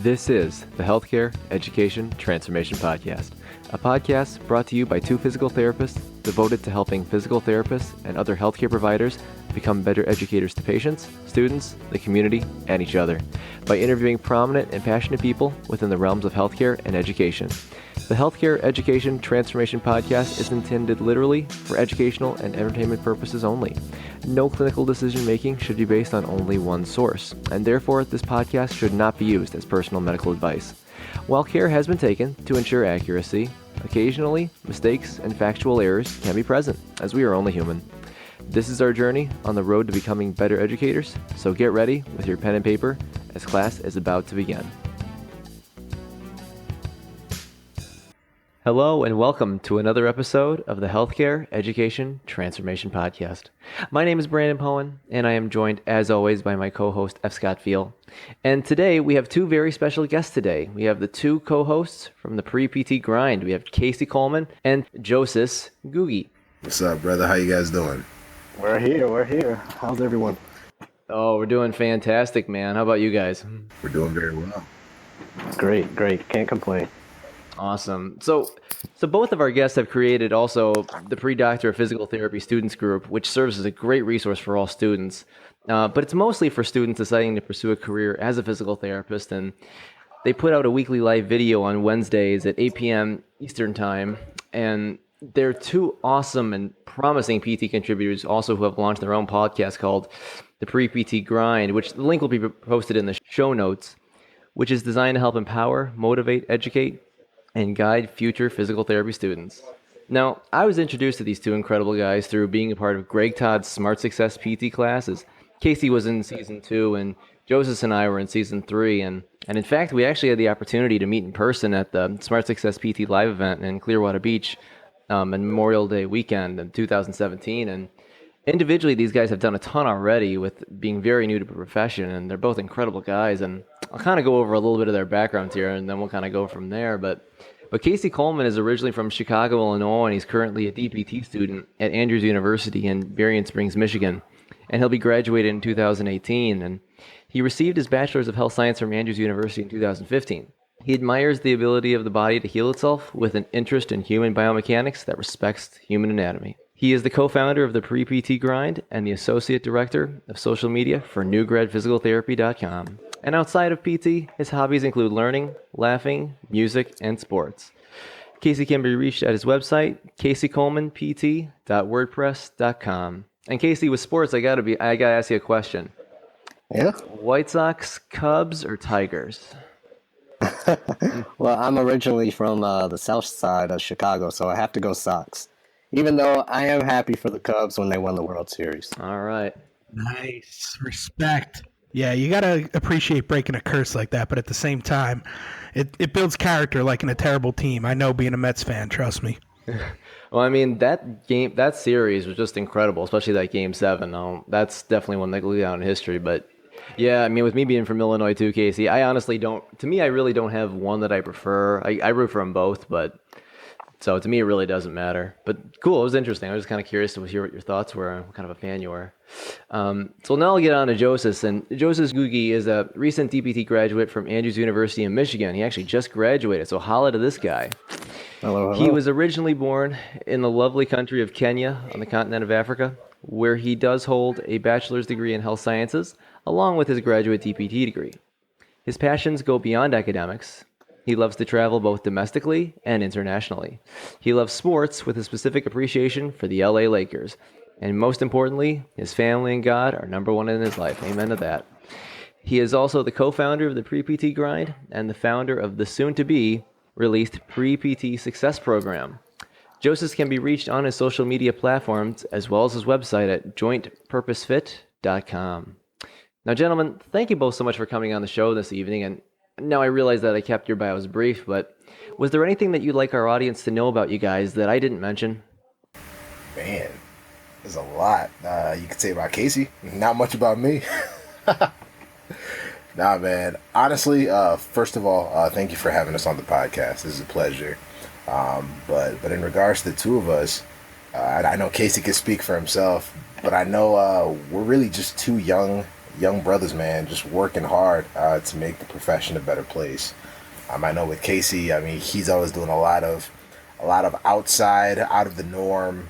This is the Healthcare Education Transformation Podcast, a podcast brought to you by two physical therapists devoted to helping physical therapists and other healthcare providers become better educators to patients, students, the community, and each other by interviewing prominent and passionate people within the realms of healthcare and education. The Healthcare Education Transformation Podcast is intended literally for educational and entertainment purposes only. No clinical decision making should be based on only one source, and therefore this podcast should not be used as personal medical advice. While care has been taken to ensure accuracy, occasionally mistakes and factual errors can be present, as we are only human. This is our journey on the road to becoming better educators, so get ready with your pen and paper as class is about to begin. Hello and welcome to another episode of the Healthcare Education Transformation Podcast. My name is Brandon Poen, and I am joined, as always, by my co-host, F. Scott Fiel. And today, we have two very special guests today. We have the two co-hosts from the Pre-PT Grind. We have Casey Coleman and Joseph Ngugi. What's up, brother? How you guys doing? We're here. How's everyone? Oh, we're doing fantastic, man. How about you guys? We're doing very well. Great. Can't complain. Awesome. So both of our guests have created also the Pre-Doctor of Physical Therapy Students Group, which serves as a great resource for all students. But it's mostly for students deciding to pursue a career as a physical therapist. And they put out a weekly live video on Wednesdays at 8 p.m. Eastern Time. And they're two awesome and promising PT contributors also who have launched their own podcast called the Pre-PT Grind, which the link will be posted in the show notes, which is designed to help empower, motivate, educate, and guide future physical therapy students. Now, I was introduced to these two incredible guys through being a part of Greg Todd's Smart Success PT classes. Casey was in season 2, and Joseph and I were in season 3, and in fact, we actually had the opportunity to meet in person at the Smart Success PT live event in Clearwater Beach on Memorial Day weekend in 2017, and individually, these guys have done a ton already with being very new to the profession, and they're both incredible guys, and I'll kind of go over a little bit of their backgrounds here, and then we'll kind of go from there, but Casey Coleman is originally from Chicago, Illinois, and he's currently a DPT student at Andrews University in Berrien Springs, Michigan, and he'll be graduated in 2018, and he received his Bachelor's of Health Science from Andrews University in 2015. He admires the ability of the body to heal itself with an interest in human biomechanics that respects human anatomy. He is the co-founder of the Pre-PT Grind and the associate director of social media for newgradphysicaltherapy.com. And outside of PT, his hobbies include learning, laughing, music, and sports. Casey can be reached at his website, caseycolemanpt.wordpress.com. And Casey, with sports, I gotta ask you a question. Yeah? White Sox, Cubs, or Tigers? Well, I'm originally from the south side of Chicago, so I have to go Sox. Even though I am happy for the Cubs when they won the World Series. All right. Nice. Respect. Yeah, you got to appreciate breaking a curse like that, but at the same time, it builds character like in a terrible team. I know being a Mets fan, trust me. Well, I mean, that series was just incredible, especially that Game 7. That's definitely one that will go down in history. But, yeah, I mean, with me being from Illinois too, Casey, I honestly don't – to me, I really don't have one that I prefer. I root for them both, but – so to me, it really doesn't matter. But cool, it was interesting. I was just kind of curious to hear what your thoughts were and what kind of a fan you were. So now I'll get on to Joseph. And Joseph Ngugi is a recent DPT graduate from Andrews University in Michigan. He actually just graduated, so holla to this guy. Hello. He was originally born in the lovely country of Kenya on the continent of Africa, where he does hold a bachelor's degree in health sciences, along with his graduate DPT degree. His passions go beyond academics. He loves to travel both domestically and internationally. He loves sports with a specific appreciation for the LA Lakers. And most importantly, his family and God are number one in his life. Amen to that. He is also the co-founder of the Pre-PT Grind and the founder of the soon-to-be released Pre-PT Success Program. Joseph can be reached on his social media platforms as well as his website at jointpurposefit.com. Now, gentlemen, thank you both so much for coming on the show this evening. And now I realize that I kept your bios brief, but was there anything that you'd like our audience to know about you guys that I didn't mention? Man, there's a lot you could say about Casey. Not much about me. Nah, man. Honestly, first of all, thank you for having us on the podcast. This is a pleasure. But in regards to the two of us, I know Casey can speak for himself, but I know we're really just two young young brothers, man, just working hard to make the profession a better place. I know with Casey, I mean, he's always doing a lot of outside, out of the norm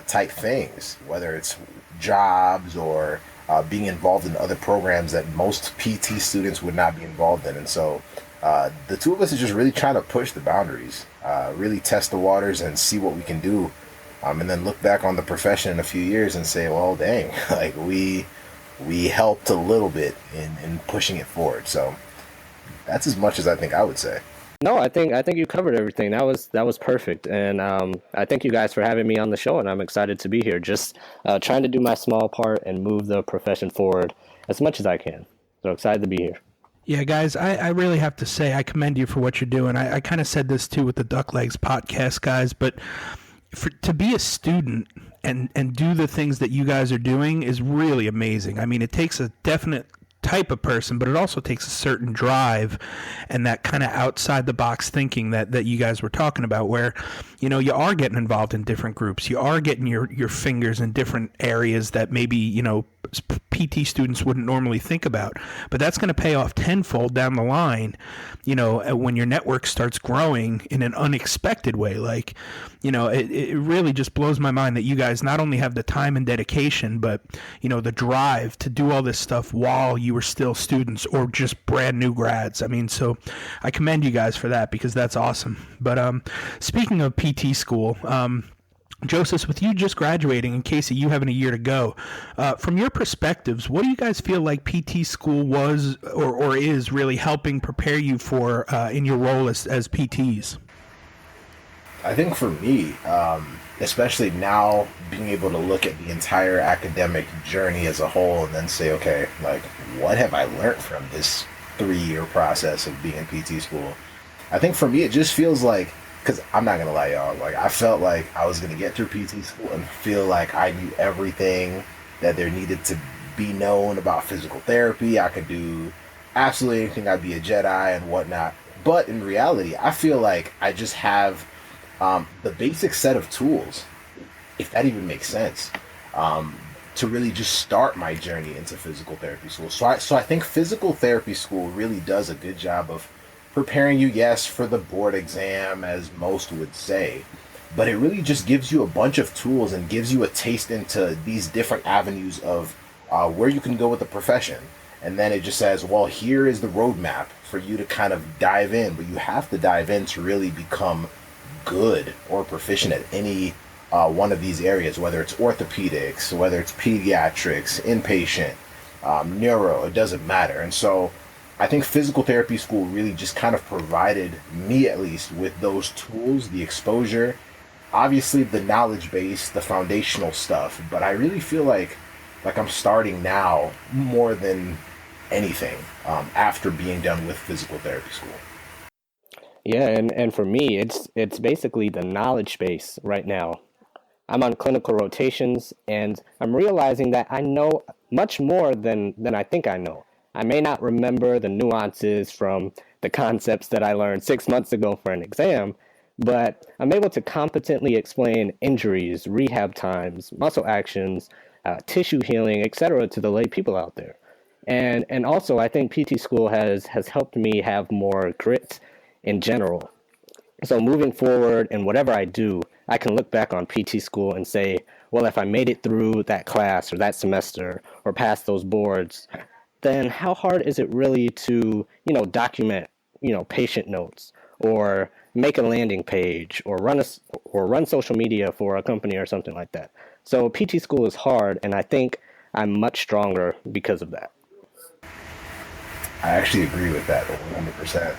type things, whether it's jobs or being involved in other programs that most PT students would not be involved in. And so the two of us are just really trying to push the boundaries, really test the waters and see what we can do. And then look back on the profession in a few years and say, well, dang, like we helped a little bit in pushing it forward. So that's as much as I think I would say. No, I think you covered everything. That was perfect, and I thank you guys for having me on the show, and I'm excited to be here. Just trying to do my small part and move the profession forward as much as I can. So excited to be here. Yeah, guys, I really have to say I commend you for what you're doing. I kind of said this too with the Duck Legs podcast, guys, but to be a student and do the things that you guys are doing is really amazing. I mean, it takes a definite type of person, but it also takes a certain drive and that kind of outside the box thinking that you guys were talking about, where you are getting involved in different groups, you are getting your fingers in different areas that maybe PT students wouldn't normally think about, but that's going to pay off tenfold down the line when your network starts growing in an unexpected way. Like it really just blows my mind that you guys not only have the time and dedication, but the drive to do all this stuff while you were still students or just brand new grads. I mean, so I commend you guys for that, because that's awesome. But speaking of PT school, Joseph, with you just graduating and Casey, you having a year to go, from your perspectives, what do you guys feel like PT school was or is really helping prepare you for in your role as PTs? I think for me, especially now being able to look at the entire academic journey as a whole and then say, okay, like, what have I learned from this 3-year process of being in PT school? I think for me, it just feels like, because I'm not going to lie, y'all, like, I felt like I was going to get through PT school and feel like I knew everything that there needed to be known about physical therapy. I could do absolutely anything. I'd be a Jedi and whatnot. But in reality, I feel like I just have the basic set of tools, if that even makes sense, to really just start my journey into physical therapy school. So I think physical therapy school really does a good job of preparing you, yes, for the board exam, as most would say, but it really just gives you a bunch of tools and gives you a taste into these different avenues of where you can go with the profession. And then it just says, well, here is the roadmap for you to kind of dive in, but you have to dive in to really become good or proficient at any one of these areas, whether it's orthopedics, whether it's pediatrics, inpatient, neuro, it doesn't matter. And so I think physical therapy school really just kind of provided me, at least, with those tools, the exposure, obviously the knowledge base, the foundational stuff. But I really feel like I'm starting now more than anything after being done with physical therapy school. Yeah, and for me, it's basically the knowledge base right now. I'm on clinical rotations, and I'm realizing that I know much more than I think I know. I may not remember the nuances from the concepts that I learned 6 months ago for an exam, but I'm able to competently explain injuries, rehab times, muscle actions, tissue healing, etc. to the lay people out there. And also, I think PT school has helped me have more grit in general. So moving forward in whatever I do, I can look back on PT school and say, well, if I made it through that class or that semester or passed those boards, then how hard is it really to, document, patient notes or make a landing page or run social media for a company or something like that. So PT school is hard, and I think I'm much stronger because of that. I actually agree with that 100%.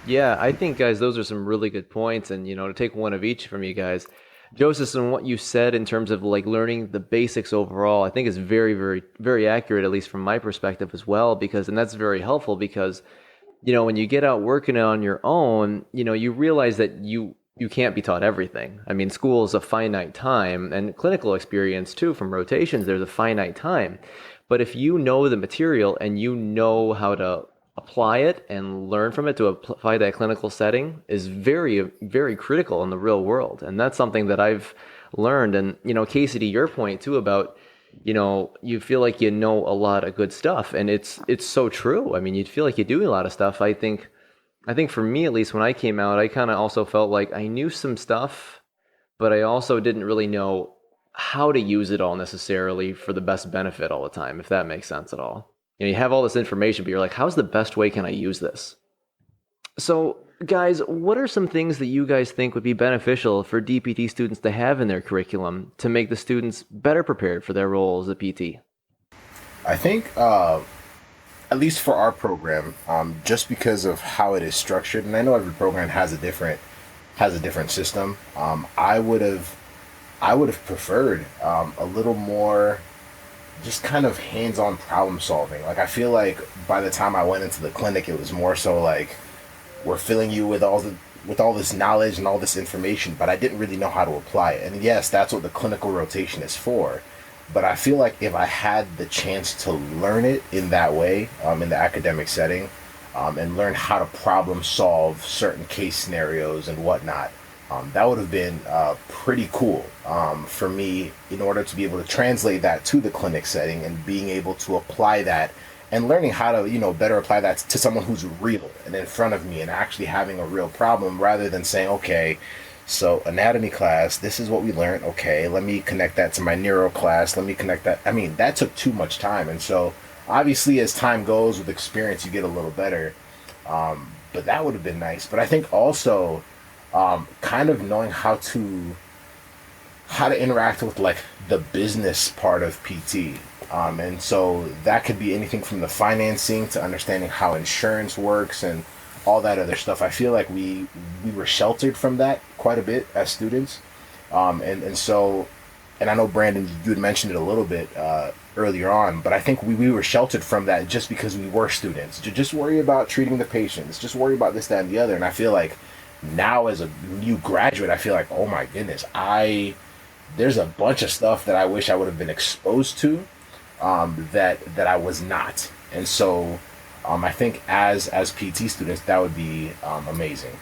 Yeah, I think, guys, those are some really good points. And, to take one of each from you guys, Joseph, and what you said in terms of like learning the basics overall, I think is very, very, very accurate, at least from my perspective as well, and that's very helpful because, when you get out working on your own, you realize that you can't be taught everything. I mean, school is a finite time, and clinical experience too, from rotations, there's a finite time. But if you know the material and you know how to apply it and learn from it to apply that clinical setting is very, very critical in the real world. And that's something that I've learned. And, Casey, to your point too about, you feel like you know a lot of good stuff, and it's so true. I mean, you'd feel like you do a lot of stuff. I think for me at least, when I came out, I kind of also felt like I knew some stuff, but I also didn't really know how to use it all necessarily for the best benefit all the time, if that makes sense at all. You have all this information, but you're like, how's the best way can I use this? So, guys, what are some things that you guys think would be beneficial for DPT students to have in their curriculum to make the students better prepared for their role as a PT? I think, at least for our program, just because of how it is structured, and I know every program has a different system. I would have preferred a little more just kind of hands-on problem solving. Like I feel like by the time I went into the clinic, it was more so like we're filling you with all this knowledge and all this information, but I didn't really know how to apply it. And yes, that's what the clinical rotation is for. But I feel like if I had the chance to learn it in that way, in the academic setting, and learn how to problem solve certain case scenarios and whatnot, that would have been pretty cool for me in order to be able to translate that to the clinic setting and being able to apply that and learning how to, better apply that to someone who's real and in front of me and actually having a real problem rather than saying, okay, so anatomy class, this is what we learned. Okay, let me connect that to my neuro class. Let me connect that. I mean, that took too much time. And so obviously as time goes with experience, you get a little better. But that would have been nice. But I think also kind of knowing how to interact with like the business part of PT. And so that could be anything from the financing to understanding how insurance works and all that other stuff. I feel like we were sheltered from that quite a bit as students. And so, and I know Brandon, you had mentioned it a little bit earlier on, but I think we were sheltered from that just because we were students. Just worry about treating the patients, just worry about this, that, and the other. And I feel like now as a new graduate, I feel like, oh my goodness, there's a bunch of stuff that I wish I would have been exposed to, that I was not. And so I think as PT students, that would be amazing.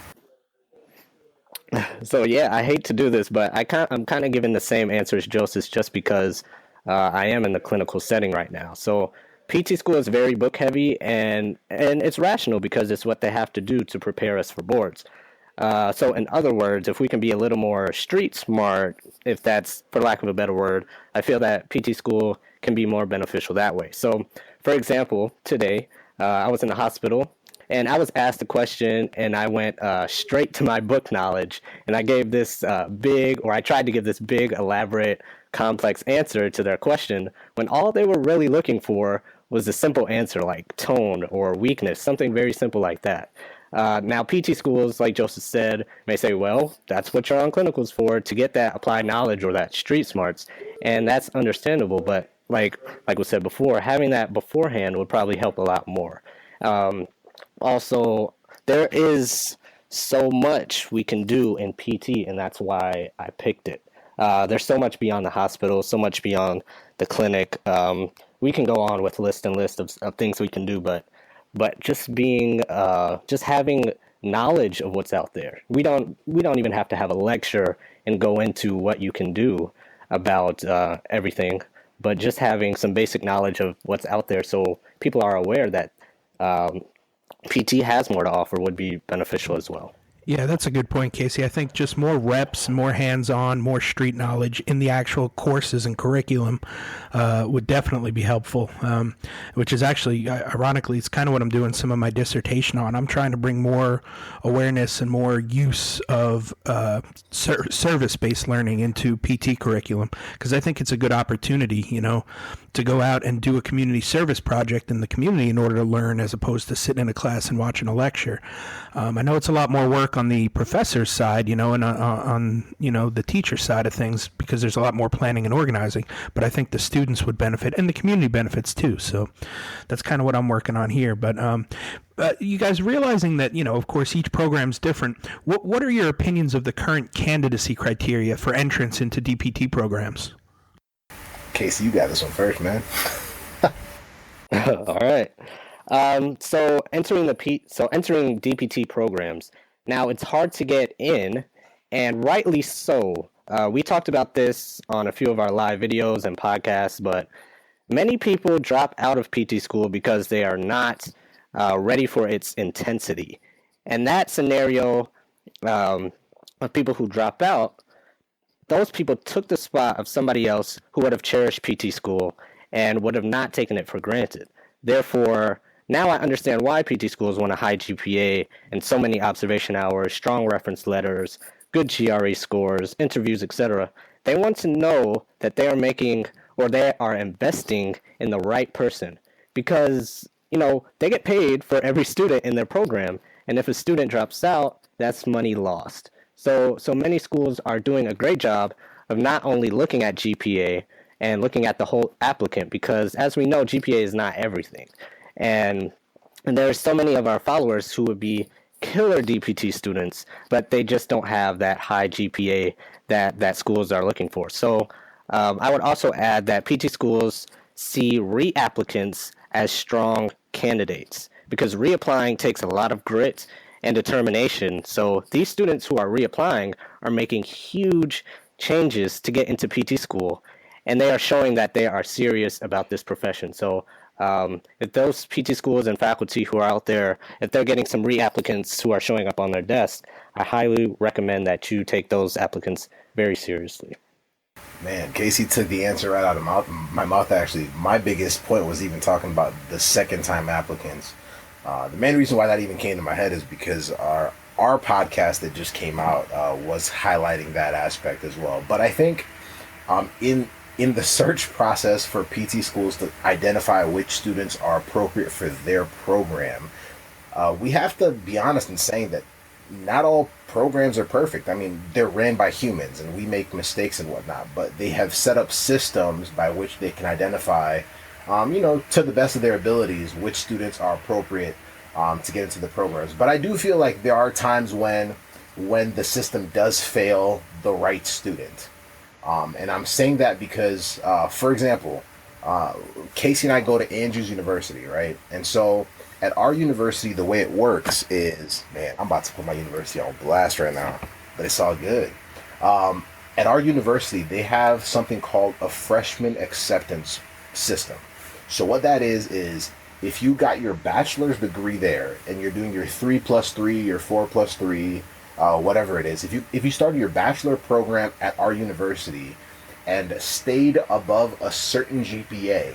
So yeah, I hate to do this, but I'm kind of giving the same answer as Joseph just because I am in the clinical setting right now. So PT school is very book heavy, and it's rational because it's what they have to do to prepare us for boards. So in other words, if we can be a little more street smart, if that's for lack of a better word, I feel that PT school can be more beneficial that way. So for example, today I was in the hospital and I was asked a question and I went straight to my book knowledge and I gave this I tried to give this big, elaborate, complex answer to their question when all they were really looking for was a simple answer like tone or weakness, something very simple like that. Now, PT schools, like Joseph said, may say, well, that's what you're on clinicals for, to get that applied knowledge or that street smarts. And that's understandable. But like was said before, having that beforehand would probably help a lot more. Um, Also, there is so much we can do in PT, and that's why I picked it. There's so much beyond the hospital, so much beyond the clinic. We can go on with list and list of things we can do, but just having knowledge of what's out there. We don't even have to have a lecture and go into what you can do about everything, but just having some basic knowledge of what's out there so people are aware that um, PT has more to offer would be beneficial as well. Yeah, that's a good point, Casey. I think just more reps, more hands-on, more street knowledge in the actual courses and curriculum would definitely be helpful, which is actually, ironically, it's kind of what I'm doing some of my dissertation on. I'm trying to bring more awareness and more use of service-based learning into PT curriculum because I think it's a good opportunity, to go out and do a community service project in the community in order to learn as opposed to sitting in a class and watching a lecture. I know it's a lot more work on the professor's side, and on the teacher side of things because there's a lot more planning and organizing, but I think the students would benefit and the community benefits too. So that's kind of what I'm working on here. But you guys realizing that, of course, each program's different. What are your opinions of the current candidacy criteria for entrance into DPT programs? Casey, you got this one first, man. All right. So entering DPT programs. Now it's hard to get in, and rightly so. We talked about this on a few of our live videos and podcasts, but many people drop out of PT school because they are not ready for its intensity. And that scenario of people who drop out, those people took the spot of somebody else who would have cherished PT school and would have not taken it for granted. Therefore, now I understand why PT schools want a high GPA and so many observation hours, strong reference letters, good GRE scores, interviews, etc. They want to know that they are making or they are investing in the right person because, they get paid for every student in their program. And if a student drops out, that's money lost. So many schools are doing a great job of not only looking at GPA and looking at the whole applicant, because as we know, GPA is not everything. And there are so many of our followers who would be killer DPT students, but they just don't have that high GPA that schools are looking for. So I would also add that PT schools see reapplicants as strong candidates because reapplying takes a lot of grit and determination. So these students who are reapplying are making huge changes to get into PT school, and they are showing that they are serious about this profession. So if those PT schools and faculty who are out there, if they're getting some reapplicants who are showing up on their desk, I highly recommend that you take those applicants very seriously. Man, Casey took the answer right out of my mouth, actually. My biggest point was even talking about the second-time applicants. The main reason why that even came to my head is because our podcast that just came out was highlighting that aspect as well. But I think in the search process for PT schools to identify which students are appropriate for their program, we have to be honest in saying that not all programs are perfect. I mean, they're ran by humans and we make mistakes and whatnot, but they have set up systems by which they can identify, to the best of their abilities, which students are appropriate to get into the programs. But I do feel like there are times when the system does fail the right student. And I'm saying that because, for example, Casey and I go to Andrews University, right? And so at our university, the way it works is, man, I'm about to put my university on blast right now, but it's all good. At our university, they have something called a freshman acceptance system. So what that is if you got your bachelor's degree there and you're doing your 3+3, your 4+3, whatever it is, if you started your bachelor program at our university and stayed above a certain GPA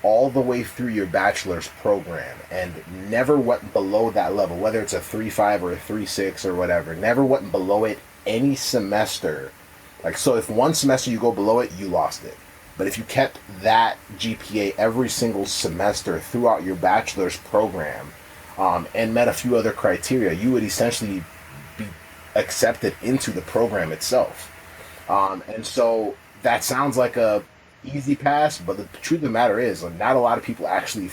all the way through your bachelor's program and never went below that level, whether it's a 3.5 or a 3.6 or whatever, never went below it any semester. Like, so if one semester you go below it, you lost it. But if you kept that GPA every single semester throughout your bachelor's program and met a few other criteria, you would essentially be accepted into the program itself. And so that sounds like a easy pass, but the truth of the matter is, like, not a lot of people actually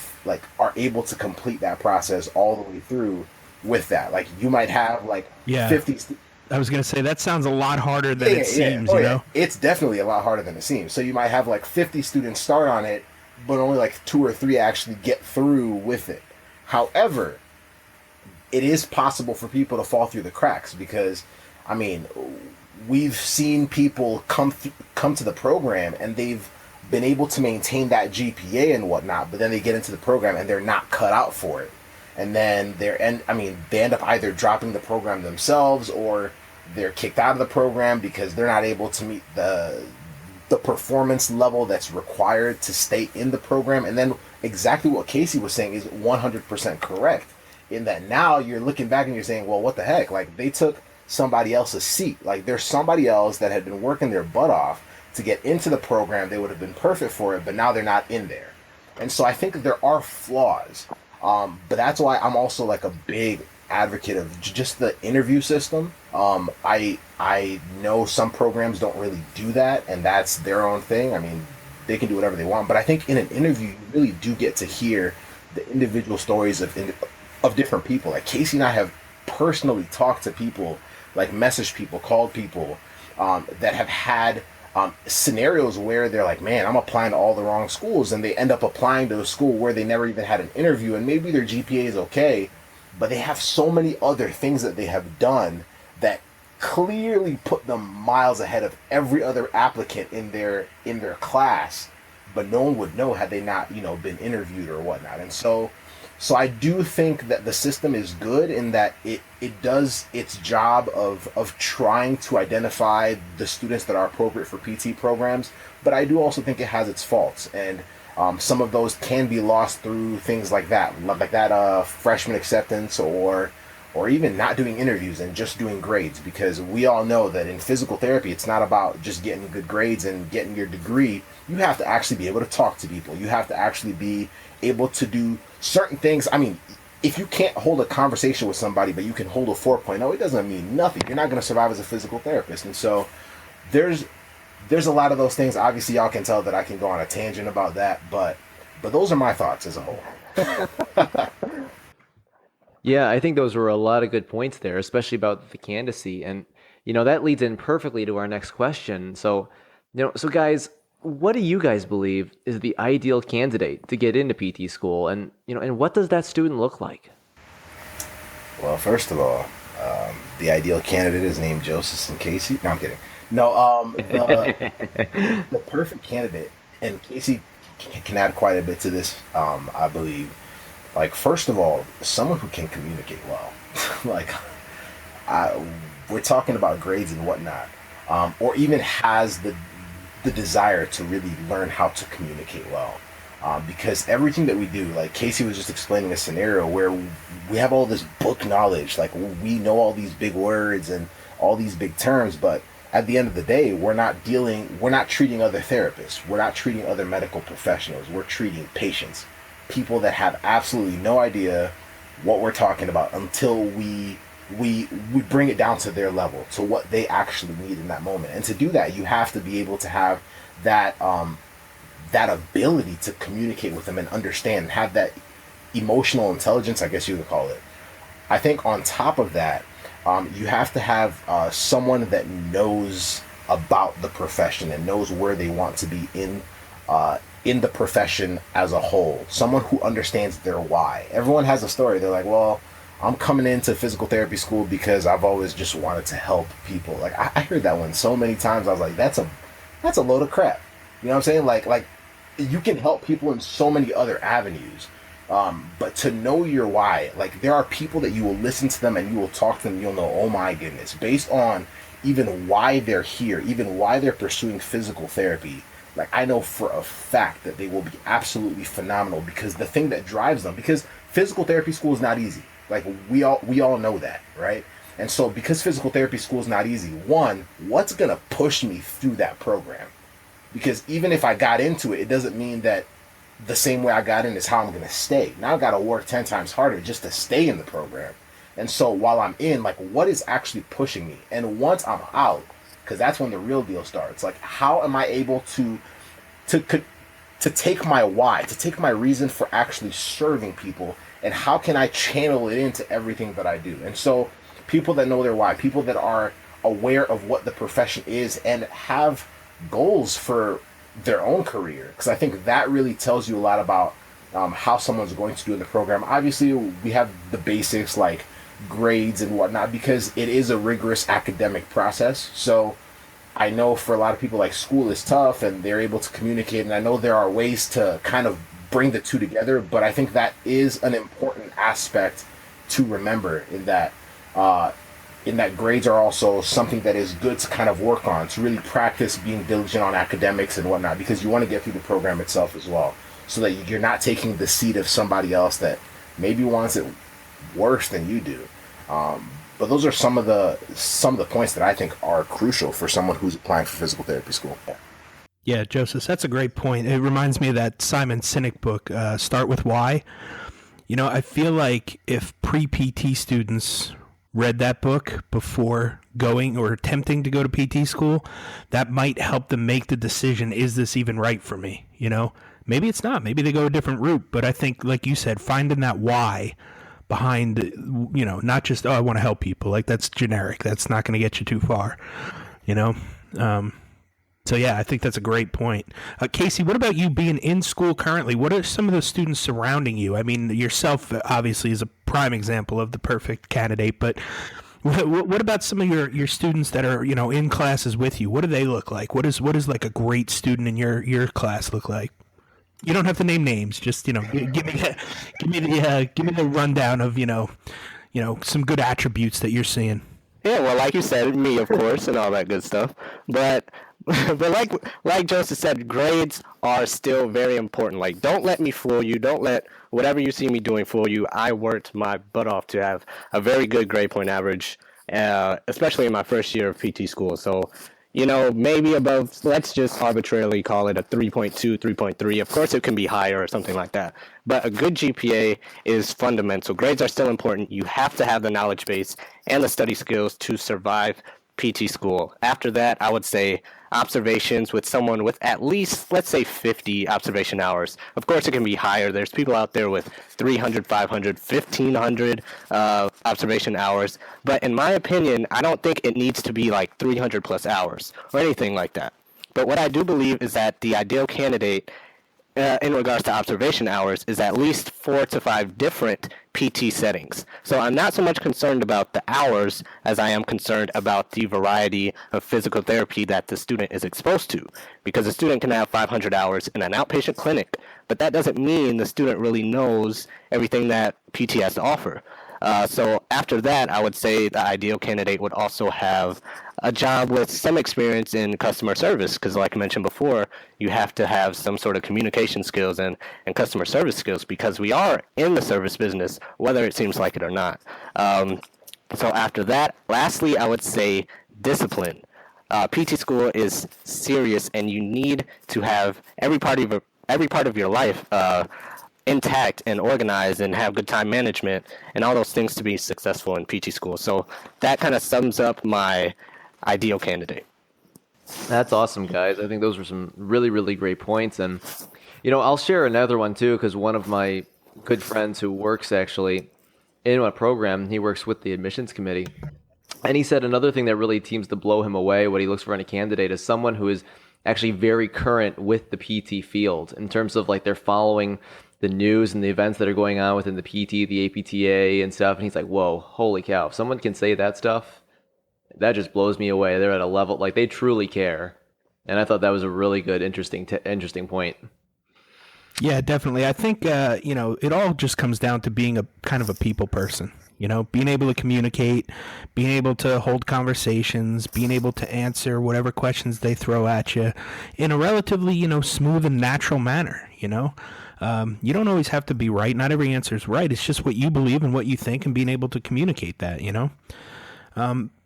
are able to complete that process all the way through with that. Like, you might have 50. I was going to say that sounds a lot harder than it seems. Oh, yeah. It's definitely a lot harder than it seems. So you might have 50 students start on it, but only 2 or 3 actually get through with it. However, it is possible for people to fall through the cracks because, I mean, we've seen people come to the program and they've been able to maintain that GPA and whatnot, but then they get into the program and they're not cut out for it. And then they end up either dropping the program themselves or they're kicked out of the program because they're not able to meet the performance level that's required to stay in the program. And then exactly what Casey was saying is 100% correct, in that now you're looking back and you're saying, well, what the heck? Like, they took somebody else's seat. Like, there's somebody else that had been working their butt off to get into the program. They would have been perfect for it, but now they're not in there. And so I think that there are flaws. But that's why I'm also a big advocate of just the interview system. I know some programs don't really do that, and that's their own thing. I mean, they can do whatever they want, but I think in an interview, you really do get to hear the individual stories of different people. Like, Casey and I have personally talked to people, messaged people, called people that have had scenarios where they're like, man, I'm applying to all the wrong schools, and they end up applying to a school where they never even had an interview, and maybe their GPA is okay, but they have so many other things that they have done that clearly put them miles ahead of every other applicant in their class, but no one would know had they not, been interviewed or whatnot. And so I do think that the system is good in that it does its job of trying to identify the students that are appropriate for PT programs, but I do also think it has its faults, and some of those can be lost through things like that freshman acceptance, or even not doing interviews and just doing grades, because we all know that in physical therapy, it's not about just getting good grades and getting your degree. You have to actually be able to talk to people. You have to actually be able to do certain things. I mean, if you can't hold a conversation with somebody, but you can hold a 4.0, it doesn't mean nothing. You're not going to survive as a physical therapist. And so there's a lot of those things. Obviously, y'all can tell that I can go on a tangent about that, but those are my thoughts as a whole. Yeah, I think those were a lot of good points there, especially about the candidacy. And, that leads in perfectly to our next question. So, so guys, what do you guys believe is the ideal candidate to get into PT school? And, and what does that student look like? Well, first of all, the ideal candidate is named Joseph and Casey. No, I'm kidding. No, the perfect candidate, and Casey can add quite a bit to this, I believe. Like, first of all, someone who can communicate well. like, we're talking about grades and whatnot, or even has the desire to really learn how to communicate well. Because everything that we do, like Casey was just explaining a scenario where we have all this book knowledge, like we know all these big words and all these big terms, but at the end of the day, we're not treating other therapists, we're not treating other medical professionals, we're treating patients. People that have absolutely no idea what we're talking about until we bring it down to their level, to what they actually need in that moment. And to do that, you have to be able to have that ability to communicate with them and understand, and have that emotional intelligence, I guess you would call it. I think on top of that, you have to have someone that knows about the profession and knows where they want to be in the profession as a whole. Someone who understands their why. Everyone has a story. They're like, well, I'm coming into physical therapy school because I've always just wanted to help people. Like, I heard that one so many times. I was like, that's a load of crap. You know what I'm saying? Like you can help people in so many other avenues. But to know your why, like, there are people that you will listen to them and you will talk to them, you'll know, oh my goodness, based on even why they're here, even why they're pursuing physical therapy. Like, I know for a fact that they will be absolutely phenomenal, because the thing that drives them, because physical therapy school is not easy. Like, we all know that, right? And so because physical therapy school is not easy, one, what's going to push me through that program? Because even if I got into it, it doesn't mean that the same way I got in is how I'm going to stay. Now I've got to work 10 times harder just to stay in the program. And so while I'm in, like, what is actually pushing me? And once I'm out, because that's when the real deal starts. Like, how am I able to take my why, to take my reason for actually serving people, and how can I channel it into everything that I do? And so people that know their why, people that are aware of what the profession is and have goals for their own career, because I think that really tells you a lot about how someone's going to do in the program. Obviously, we have the basics like grades and whatnot, because it is a rigorous academic process. So I know for a lot of people, like, school is tough and they're able to communicate, and I know there are ways to kind of bring the two together, but I think that is an important aspect to remember, in that grades are also something that is good to kind of work on, to really practice being diligent on academics and whatnot, because you want to get through the program itself as well, so that you're not taking the seat of somebody else that maybe wants it worse than you do. But those are some of the points that I think are crucial for someone who's applying for physical therapy school. Yeah, Joseph, that's a great point. It reminds me of that Simon Sinek book, Start With Why. I feel like if pre-PT students read that book before going or attempting to go to PT school, that might help them make the decision, is this even right for me? Maybe it's not. Maybe they go a different route. But I think, like you said, finding that why behind, not just, oh, I want to help people. Like, that's generic. That's not going to get you too far, So, yeah, I think that's a great point. Casey, what about you being in school currently? What are some of the students surrounding you? I mean, yourself, obviously, is a prime example of the perfect candidate, but What about some of your students that are in classes with you? What do they look like? What is like a great student in your class look like? You don't have to name names. Just give me the rundown of some good attributes that you're seeing. Yeah, well, like you said, me, of course, and all that good stuff. But but like Joseph said, grades are still very important. Like, don't let me fool you. Don't let whatever you see me doing fool you. I worked my butt off to have a very good grade point average, especially in my first year of PT school. So, maybe above, let's just arbitrarily call it a 3.2, 3.3. Of course, it can be higher or something like that. But a good GPA is fundamental. Grades are still important. You have to have the knowledge base and the study skills to survive PT school. After that, I would say observations with someone with at least, let's say, 50 observation hours. Of course, it can be higher. There's people out there with 300, 500, 1,500 observation hours. But in my opinion, I don't think it needs to be like 300 plus hours or anything like that. But what I do believe is that the ideal candidate in regards to observation hours is at least 4 to 5 different PT settings. So I'm not so much concerned about the hours as I am concerned about the variety of physical therapy that the student is exposed to. Because a student can have 500 hours in an outpatient clinic, but that doesn't mean the student really knows everything that PT has to offer. So after that, I would say the ideal candidate would also have a job with some experience in customer service, because like I mentioned before, you have to have some sort of communication skills and customer service skills, because we are in the service business, whether it seems like it or not. So after that, lastly, I would say discipline. PT school is serious, and you need to have every part of your life intact and organized and have good time management and all those things to be successful in PT school. So that kind of sums up my ideal candidate. That's awesome, guys. I think those were some really, really great points. And, I'll share another one too, because one of my good friends who works actually in a program, he works with the admissions committee. And he said another thing that really seems to blow him away, what he looks for in a candidate, is someone who is actually very current with the PT field in terms of like they're following the news and the events that are going on within the PT, the APTA and stuff. And he's like, whoa, holy cow. If someone can say that stuff, that just blows me away. They're at a level, like they truly care. And I thought that was a really good, interesting point. Yeah, definitely. I think, it all just comes down to being a kind of a people person, being able to communicate, being able to hold conversations, being able to answer whatever questions they throw at you in a relatively, smooth and natural manner, You don't always have to be right. Not every answer is right. It's just what you believe and what you think and being able to communicate that,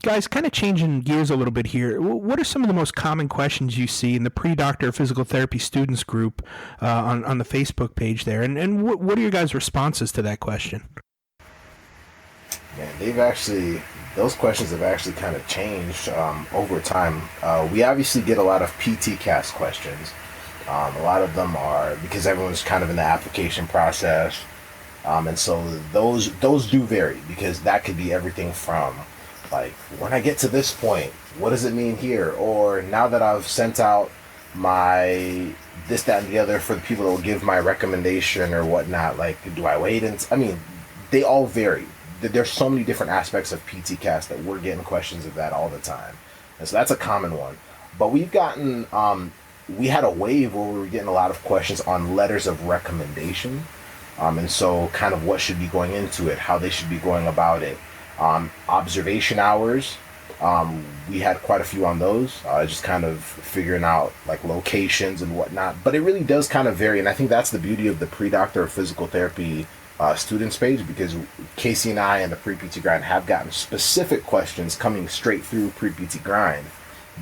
Guys, kind of changing gears a little bit here. What are some of the most common questions you see in the pre-doctor physical therapy students group on the Facebook page there? And what are your guys' responses to that question? Man, those questions have actually kind of changed over time. We obviously get a lot of PT cast questions. A lot of them are because everyone's kind of in the application process. And so those do vary, because that could be everything from like, when I get to this point, what does it mean here? Or now that I've sent out my this, that, and the other for the people that will give my recommendation or whatnot, like, do I wait? They all vary. There's so many different aspects of PT cast that we're getting questions of that all the time. And so that's a common one. But we've gotten, we had a wave where we were getting a lot of questions on letters of recommendation. And so kind of what should be going into it, how they should be going about it. Observation hours, we had quite a few on those, just kind of figuring out like locations and whatnot. But it really does kind of vary, and I think that's the beauty of the pre-doctor of physical therapy students page, because Casey and I and the pre-PT grind have gotten specific questions coming straight through pre-PT grind,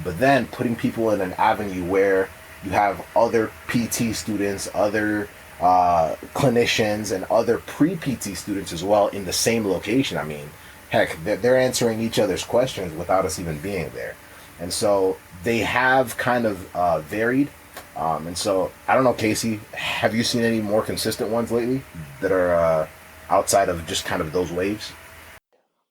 but then putting people in an avenue where you have other PT students, other clinicians, and other pre-PT students as well in the same location. I mean, heck, they're answering each other's questions without us even being there. And so they have kind of varied. And so, I don't know, Casey, have you seen any more consistent ones lately that are outside of just kind of those waves?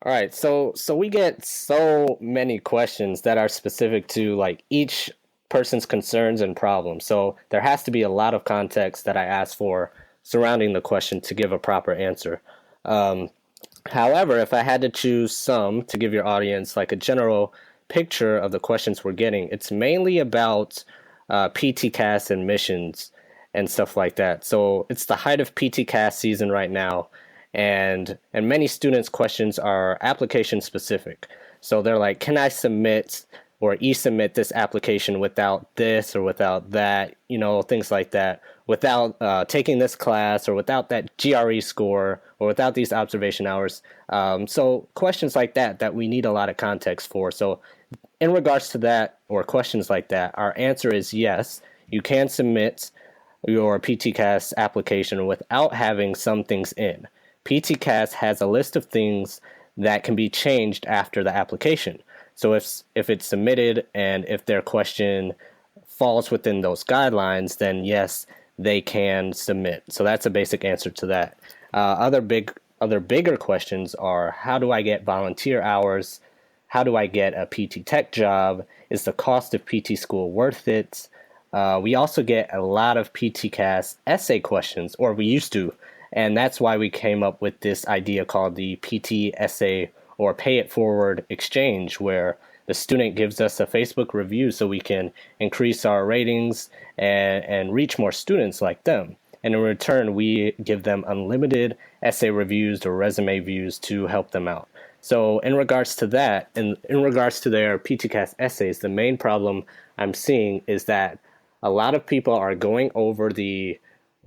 All right, so we get so many questions that are specific to like each person's concerns and problems. So there has to be a lot of context that I ask for surrounding the question to give a proper answer. However, if I had to choose some to give your audience like a general picture of the questions we're getting, it's mainly about PTCast admissions and stuff like that. So it's the height of PTCast season right now, and many students' questions are application specific. So they're like, can I submit or e-submit this application without this or without that, things like that, without taking this class or without that GRE score or without these observation hours. So questions like that we need a lot of context for. So in regards to that or questions like that, our answer is yes, you can submit your PTCast application without having some things in. PTCast has a list of things that can be changed after the application. So if it's submitted and if their question falls within those guidelines, then yes, they can submit. So that's a basic answer to that. Other bigger questions are, how do I get volunteer hours? How do I get a PT Tech job? Is the cost of PT school worth it? We also get a lot of PTCast essay questions, or we used to, and that's why we came up with this idea called the PT essay or pay it forward exchange, where the student gives us a Facebook review so we can increase our ratings and reach more students like them. And in return, we give them unlimited essay reviews or resume views to help them out. So in regards to that, and in regards to their PTCast essays, the main problem I'm seeing is that a lot of people are going over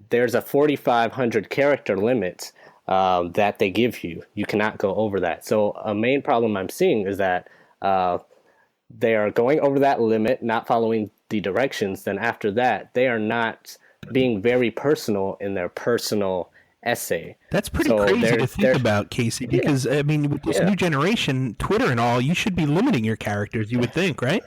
there's a 4,500 character limit that they give you. You cannot go over that. So a main problem I'm seeing is that they are going over that limit, not following the directions. Then after that, they are not being very personal in their personal essay. That's pretty crazy to think about, Casey, because, I mean, with this new generation, Twitter and all, you should be limiting your characters, you would think, right?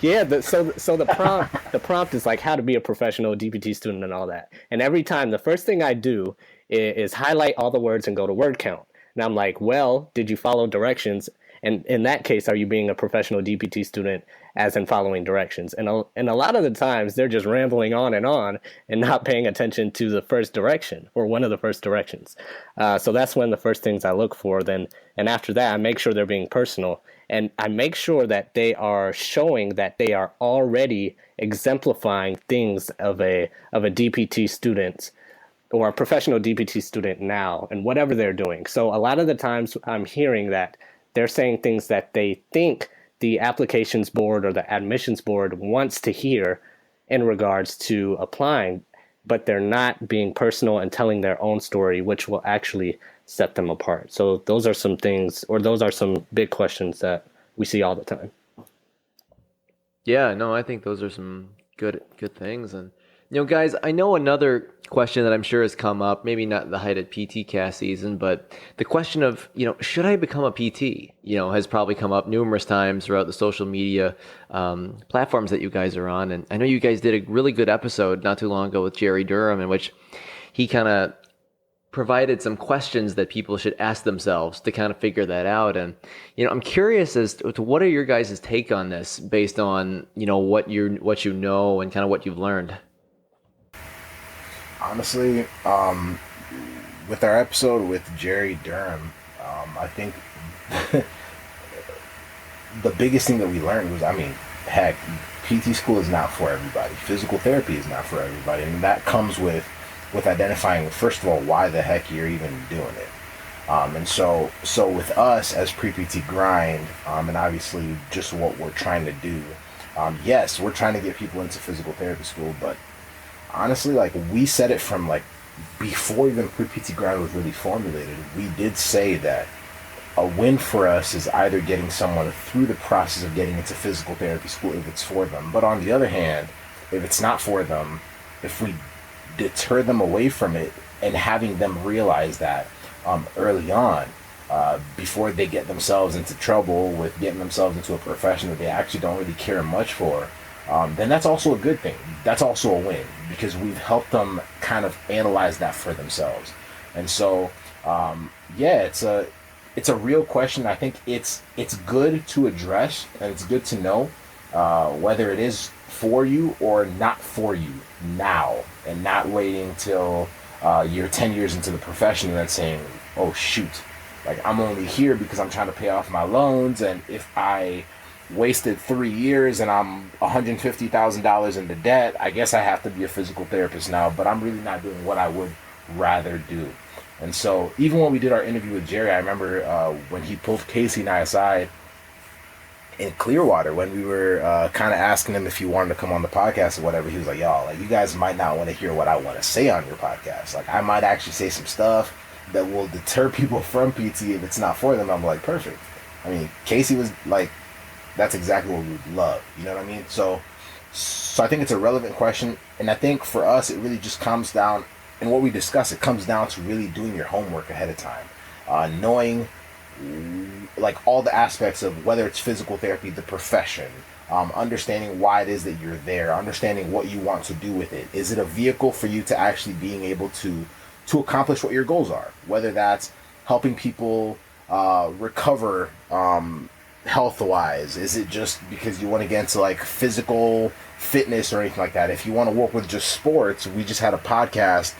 Yeah, so the prompt is like how to be a professional DPT student and all that. And every time, the first thing I do is highlight all the words and go to word count. And I'm like, well, did you follow directions? And in that case, are you being a professional DPT student as in following directions? And a lot of the times, they're just rambling on and not paying attention to the first direction or one of the first directions. So that's one of the first things I look for. And after that, I make sure they're being personal. And I make sure that they are showing that they are already exemplifying things of a DPT student or a professional DPT student now and whatever they're doing. So a lot of the times I'm hearing that they're saying things that they think the applications board or the admissions board wants to hear in regards to applying, but they're not being personal and telling their own story, which will actually set them apart. So those are some things, or those are some big questions that we see all the time. Yeah, no, I think those are some good things. And guys, I know another question that I'm sure has come up, maybe not the height of PT cast season, but the question of, should I become a PT, has probably come up numerous times throughout the social media platforms that you guys are on. And I know you guys did a really good episode not too long ago with Jerry Durham, in which he kind of provided some questions that people should ask themselves to kind of figure that out. And, I'm curious as to what are your guys' take on this based on, what you know and kind of what you've learned. Honestly, with our episode with Jerry Durham, I think the biggest thing that we learned was, heck, PT school is not for everybody. Physical therapy is not for everybody. And that comes with identifying, first of all, why the heck you're even doing it. And so with us as Pre-PT Grind, and obviously just what we're trying to do, yes, we're trying to get people into physical therapy school, but honestly, we said it from before even Pre-PT Grind was really formulated. We did say that a win for us is either getting someone through the process of getting into physical therapy school if it's for them. But on the other hand, if it's not for them, if we deter them away from it and having them realize that early on, before they get themselves into trouble with getting themselves into a profession that they actually don't really care much for, then that's also a good thing. That's also a win because we've helped them kind of analyze that for themselves. And so, it's a real question. I think it's good to address, and it's good to know whether it is for you or not for you now, and not waiting till you're 10 years into the profession and then saying, oh shoot, like I'm only here because I'm trying to pay off my loans, and if I wasted 3 years and I'm $150,000 into debt, I guess I have to be a physical therapist now, but I'm really not doing what I would rather do. And so even when we did our interview with Jerry, I remember when he pulled Casey and I aside in Clearwater when we were kind of asking him if he wanted to come on the podcast or whatever. He was like, y'all, like, you guys might not want to hear what I want to say on your podcast. Like, I might actually say some stuff that will deter people from PT if it's not for them. I'm like, perfect. I mean, Casey was like, that's exactly what we would love. You know what I mean? So I think it's a relevant question. And I think for us, it really just comes down, and what we discuss, it comes down to really doing your homework ahead of time. Knowing like all the aspects of whether it's physical therapy, the profession, understanding why it is that you're there, understanding what you want to do with it. Is it a vehicle for you to actually being able to accomplish what your goals are? Whether that's helping people recover health-wise. Is it just because you want to get into like physical fitness or anything like that? If you want to work with just sports, we just had a podcast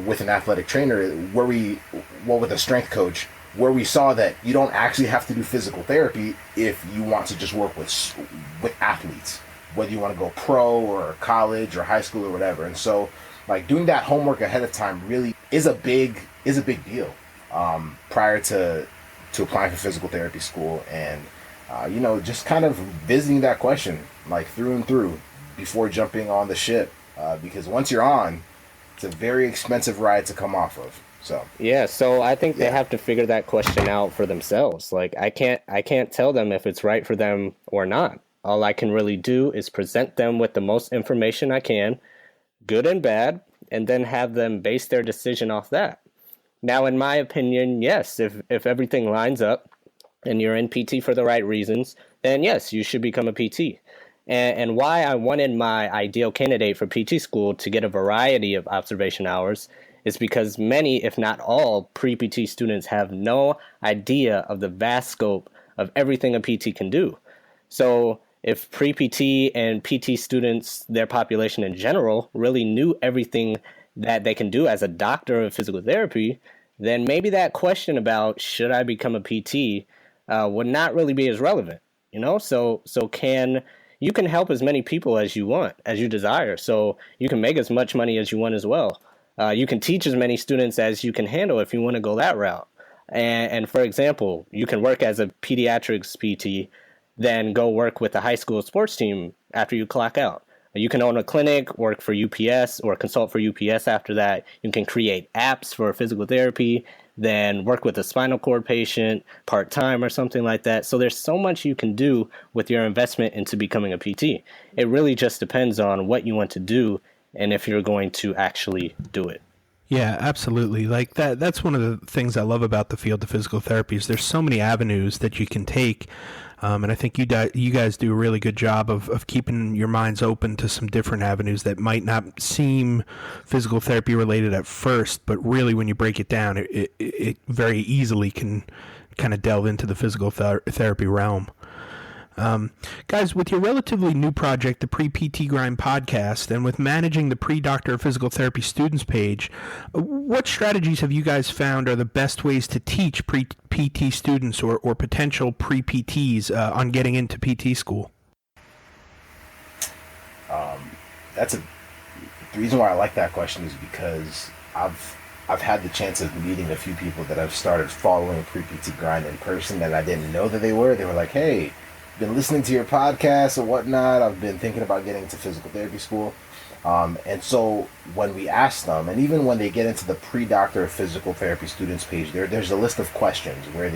with an athletic trainer with a strength coach, where we saw that you don't actually have to do physical therapy if you want to just work with athletes, whether you want to go pro or college or high school or whatever. And so like doing that homework ahead of time really is a big deal prior to applying for physical therapy school, and just kind of visiting that question like through and through before jumping on the ship, because once you're on, it's a very expensive ride to come off of. So I think they have to figure that question out for themselves. Like I can't tell them if it's right for them or not. All I can really do is present them with the most information I can, good and bad, and then have them base their decision off that. Now, in my opinion, yes, if everything lines up and you're in PT for the right reasons, then yes, you should become a PT. And why I wanted my ideal candidate for PT school to get a variety of observation hours is because many, if not all, pre-PT students have no idea of the vast scope of everything a PT can do. So if pre-PT and PT students, their population in general, really knew everything that they can do as a doctor of physical therapy, then maybe that question about should I become a PT would not really be as relevant. So you can help as many people as you want, as you desire. So you can make as much money as you want as well. You can teach as many students as you can handle if you want to go that route. And for example, you can work as a pediatrics PT, then go work with a high school sports team after you clock out. You can own a clinic, work for UPS, or consult for UPS after that. You can create apps for physical therapy, then work with a spinal cord patient part-time or something like that. So there's so much you can do with your investment into becoming a PT. It really just depends on what you want to do and if you're going to actually do it. Yeah, absolutely. Like that's one of the things I love about the field of physical therapy is there's so many avenues that you can take. And I think you guys do a really good job of keeping your minds open to some different avenues that might not seem physical therapy related at first, but really when you break it down, it very easily can kind of delve into the physical therapy realm. Guys, with your relatively new project, the Pre-PT Grind podcast, and with managing the Pre-Doctor of Physical Therapy Students page, what strategies have you guys found are the best ways to teach pre-PT students or potential pre-PTs on getting into PT school? The reason why I like that question is because I've had the chance of meeting a few people that I've started following Pre-PT Grind in person that I didn't know that they were. They were like, hey, been listening to your podcast or whatnot. I've been thinking about getting into physical therapy school. And so when we ask them, and even when they get into the Pre-Doctor of Physical Therapy Students page, there's a list of questions where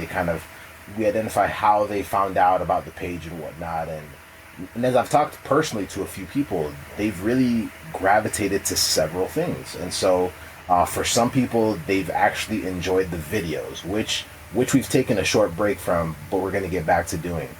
we identify how they found out about the page and whatnot. And as I've talked personally to a few people, they've really gravitated to several things. And so for some people, they've actually enjoyed the videos, which we've taken a short break from, but we're going to get back to doing.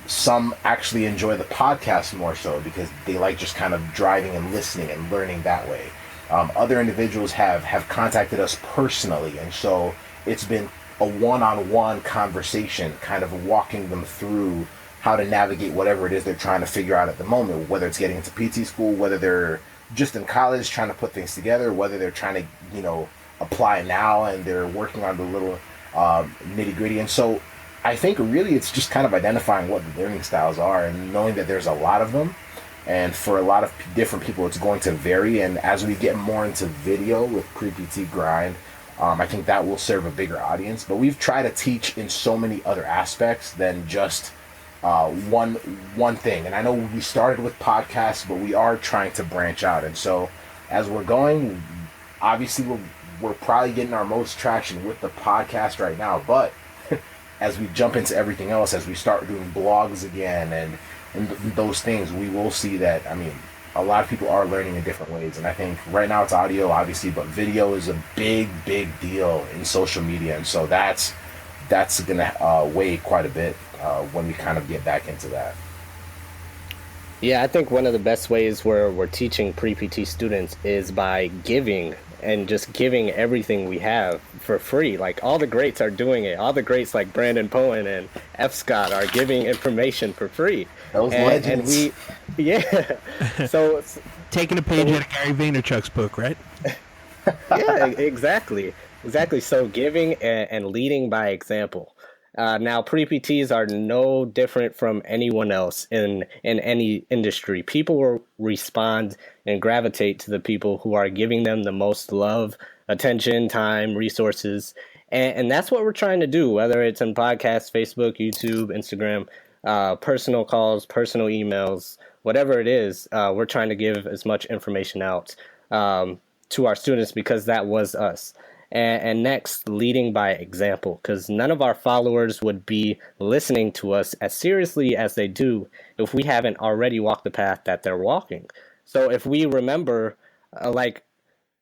Some actually enjoy the podcast more so because they like just kind of driving and listening and learning that way. Other individuals have contacted us personally, and so it's been a one-on-one conversation, kind of walking them through how to navigate whatever it is they're trying to figure out at the moment, whether it's getting into PT school, whether they're just in college trying to put things together, whether they're trying to, apply now, and they're working on the little nitty gritty. And so I think really it's just kind of identifying what the learning styles are and knowing that there's a lot of them. And for a lot of different people, it's going to vary. And as we get more into video with pre-PT grind, I think that will serve a bigger audience. But we've tried to teach in so many other aspects than just one thing. And I know we started with podcasts, but we are trying to branch out. And so as we're going, obviously we're probably getting our most traction with the podcast right now. But as we jump into everything else, as we start doing blogs again and those things, we will see that, I mean, a lot of people are learning in different ways. And I think right now it's audio, obviously, but video is a big deal in social media. And so that's going to weigh quite a bit when we kind of get back into that. Yeah, I think one of the best ways where we're teaching pre-PT students is by giving and just giving everything we have for free. Like all the greats are doing it. All the greats like Brandon Poen and F. Scott are giving information for free. Those legends. And yeah. So taking a page out of Gary Vaynerchuk's book, right? Yeah, exactly. So giving and leading by example. Now, pre-PTs are no different from anyone else in any industry. People will respond and gravitate to the people who are giving them the most love, attention, time, resources. And that's what we're trying to do, whether it's in podcasts, Facebook, YouTube, Instagram, personal calls, personal emails, whatever it is. We're trying to give as much information out to our students because that was us. And next, leading by example, because none of our followers would be listening to us as seriously as they do if we haven't already walked the path that they're walking. So if we remember, like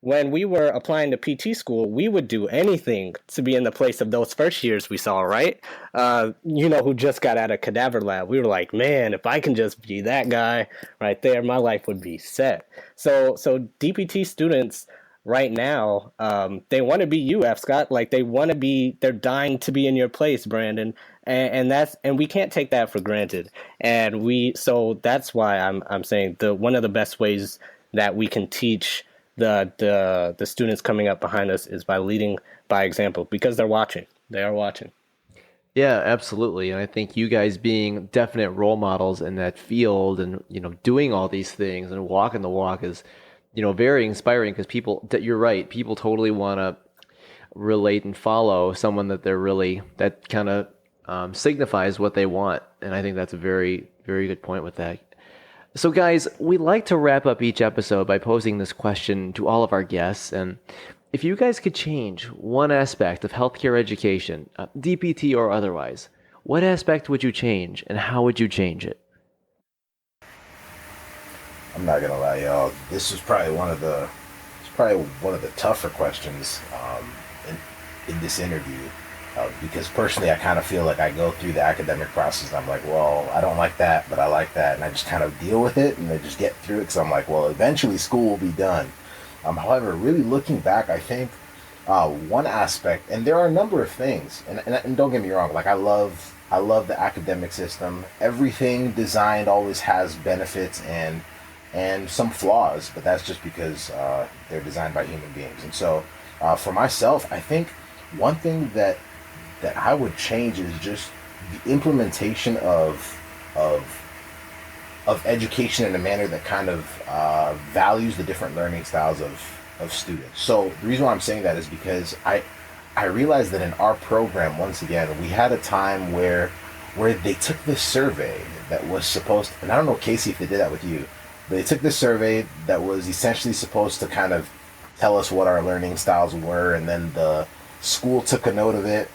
when we were applying to PT school, we would do anything to be in the place of those first years we saw, right? Who just got out of cadaver lab. We were like, man, if I can just be that guy right there, my life would be set. So DPT students right now, they want to be you, F. Scott. Like they're dying to be in your place, Brandon. And we can't take that for granted. So that's why I'm saying one of the best ways that we can teach the students coming up behind us is by leading by example, because they're watching. They are watching. Yeah, absolutely. And I think you guys being definite role models in that field and, doing all these things and walking the walk is, very inspiring because you're right. People totally want to relate and follow someone that kind of signifies what they want. And I think that's a very, very good point with that. So guys, we like to wrap up each episode by posing this question to all of our guests. And if you guys could change one aspect of healthcare education, DPT or otherwise, what aspect would you change and how would you change it? I'm not gonna lie, y'all. This is probably one of the tougher questions in this interview, because personally, I kind of feel like I go through the academic process. And I'm like, well, I don't like that, but I like that, and I just kind of deal with it and I just get through it because I'm like, well, eventually school will be done. However, really looking back, I think one aspect, and there are a number of things, and don't get me wrong, like I love the academic system. Everything designed always has benefits and some flaws, but that's just because they're designed by human beings. And so for myself, I think one thing that I would change is just the implementation of education in a manner that kind of values the different learning styles of students. So the reason why I'm saying that is because I realized that in our program, once again, we had a time where they took this survey that was supposed to, and I don't know, Casey, if they did that with you, but they took this survey that was essentially supposed to kind of tell us what our learning styles were, and then the school took a note of it.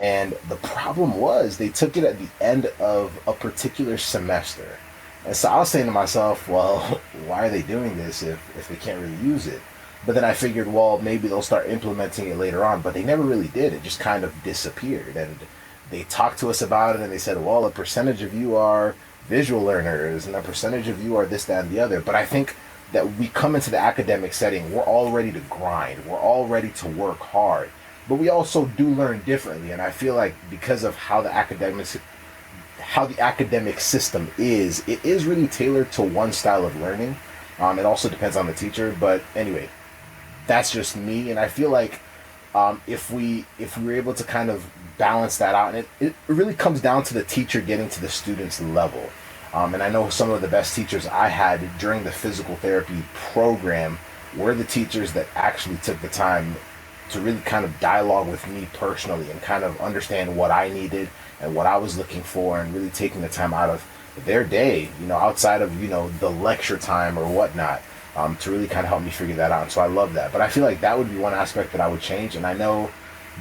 And the problem was they took it at the end of a particular semester. And so I was saying to myself, well, why are they doing this if they can't really use it? But then I figured, well, maybe they'll start implementing it later on. But they never really did. It just kind of disappeared. And they talked to us about it, and they said, well, a percentage of you are visual learners, and a percentage of you are this, that, and the other. But I think that we come into the academic setting, we're all ready to grind. We're all ready to work hard. But we also do learn differently. And I feel like because of how the academic system is, it is really tailored to one style of learning. It also depends on the teacher. But anyway, that's just me, and I feel like if we were able to kind of balance that out, and it really comes down to the teacher getting to the student's level. And I know some of the best teachers I had during the physical therapy program were the teachers that actually took the time to really kind of dialogue with me personally and kind of understand what I needed and what I was looking for, and really taking the time out of their day, outside of, the lecture time or whatnot, to really kind of help me figure that out. And so I love that. But I feel like that would be one aspect that I would change. And I know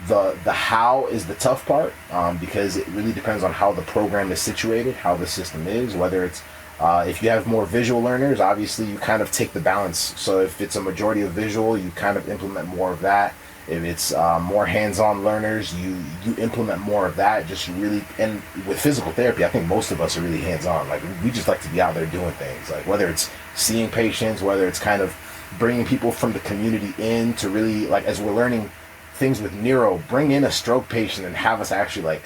the how is the tough part, because it really depends on how the program is situated, how the system is, whether it's if you have more visual learners, obviously you kind of take the balance. So if it's a majority of visual, you kind of implement more of that. If it's more hands-on learners, you implement more of that. Just really, and with physical therapy, I think most of us are really hands-on. Like, we just like to be out there doing things. Like, whether it's seeing patients, whether it's kind of bringing people from the community in to really, like, as we're learning things with neuro, bring in a stroke patient and have us actually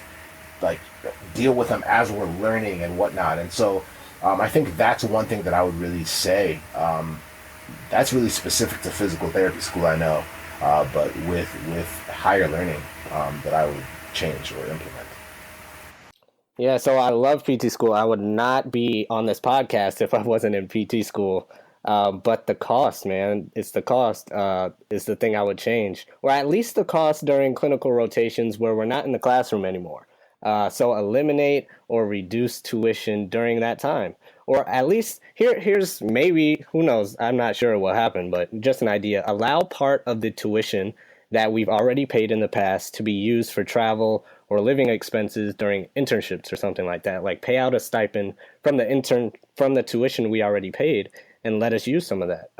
like deal with them as we're learning and whatnot. And so I think that's one thing that I would really say. That's really specific to physical therapy school, I know. But with higher learning, that I would change or implement. Yeah, so I love PT school. I would not be on this podcast if I wasn't in PT school. But the cost, man, it's the cost is the thing I would change. Or at least the cost during clinical rotations where we're not in the classroom anymore. So eliminate or reduce tuition during that time. Or at least, here's maybe, who knows, I'm not sure what will happen, but just an idea. Allow part of the tuition that we've already paid in the past to be used for travel or living expenses during internships or something like that. Like, pay out a stipend from the tuition we already paid, and let us use some of that.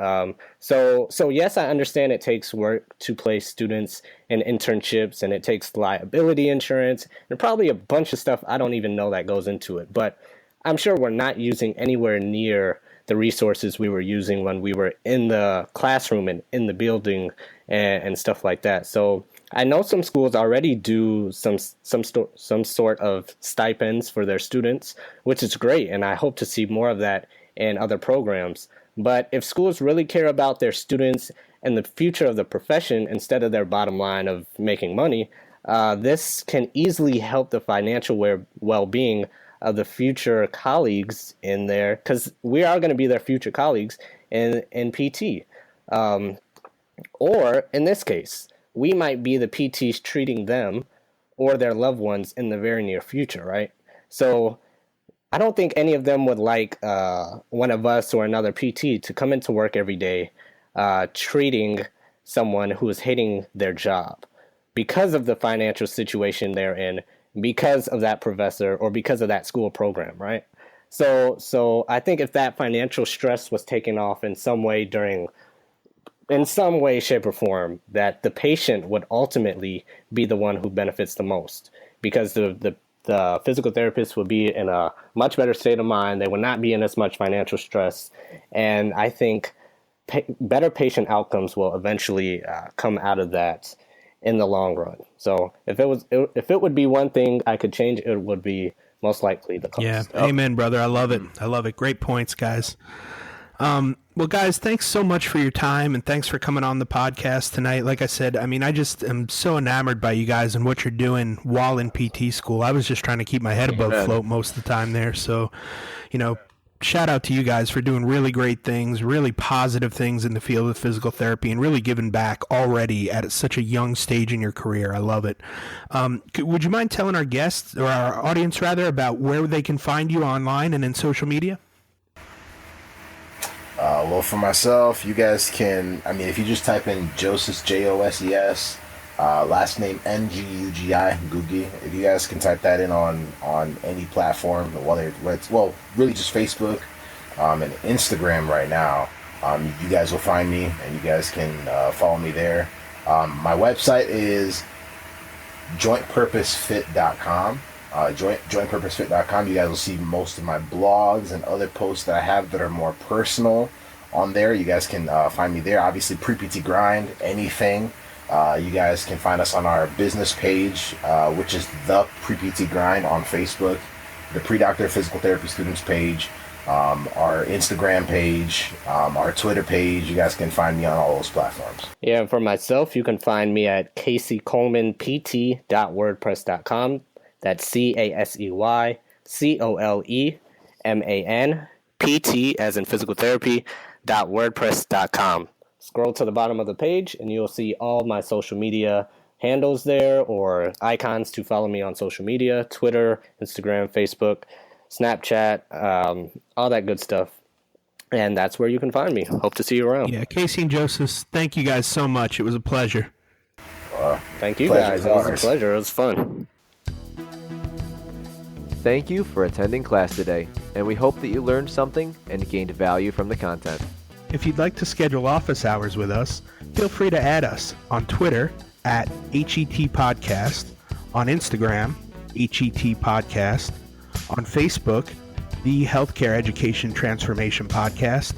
So yes, I understand it takes work to place students in internships, and it takes liability insurance and probably a bunch of stuff I don't even know that goes into it. But I'm sure we're not using anywhere near the resources we were using when we were in the classroom and in the building and stuff like that. So I know some schools already do some sort of stipends for their students, which is great, and I hope to see more of that in other programs. But if schools really care about their students and the future of the profession instead of their bottom line of making money, this can easily help the financial well-being of the future colleagues in there, because we are going to be their future colleagues in PT. Or in this case, we might be the PTs treating them or their loved ones in the very near future, right? So I don't think any of them would like one of us or another PT to come into work every day treating someone who is hating their job because of the financial situation they're in, because of that professor or because of that school program, right? So I think if that financial stress was taken off in some way, shape, or form, that the patient would ultimately be the one who benefits the most, because the physical therapist would be in a much better state of mind. They would not be in as much financial stress. And I think better patient outcomes will eventually come out of that in the long run. So if it would be one thing I could change, it would be most likely the cost. Yeah. Amen, brother. I love it. I love it. Great points, guys. Well, guys, thanks so much for your time, and thanks for coming on the podcast tonight. Like I said, I mean, I just am so enamored by you guys and what you're doing while in PT school. I was just trying to keep my head above float most of the time there. So, shout out to you guys for doing really great things, really positive things in the field of physical therapy, and really giving back already at such a young stage in your career. I love it. Would you mind telling our guests, or our audience rather, about where they can find you online and in social media? Well, for myself, you guys can, if you just type in Joses, Joses, last name Ngugi, Ngugi, if you guys can type that in on any platform, whether it's, really just Facebook and Instagram right now, you guys will find me, and you guys can follow me there. My website is jointpurposefit.com. jointpurposefit.com. You guys will see most of my blogs and other posts that I have that are more personal on there. You guys can find me there. Obviously, Pre-PT Grind, anything. You guys can find us on our business page, which is the Pre-PT Grind on Facebook, the Pre-Doctor Physical Therapy Students page, our Instagram page, our Twitter page. You guys can find me on all those platforms. Yeah, and for myself, you can find me at caseycolemanpt.wordpress.com. That's CaseyColemanpt as in physical therapy .wordpress.com. Scroll to the bottom of the page and you'll see all my social media handles there, or icons to follow me on social media: Twitter, Instagram, Facebook, Snapchat, all that good stuff. And that's where you can find me. Hope to see you around. Yeah, Casey and Joseph, thank you guys so much. It was a pleasure. Thank you guys. It was a pleasure. It was fun. Thank you for attending class today, and we hope that you learned something and gained value from the content. If you'd like to schedule office hours with us, feel free to add us on Twitter at HET Podcast, on Instagram, HET Podcast, on Facebook, the Healthcare Education Transformation Podcast,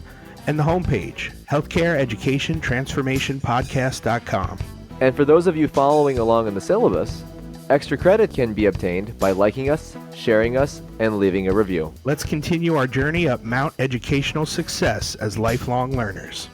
and the homepage, healthcareeducationtransformationpodcast.com. And for those of you following along in the syllabus, extra credit can be obtained by liking us, sharing us, and leaving a review. Let's continue our journey up Mount Educational Success as lifelong learners.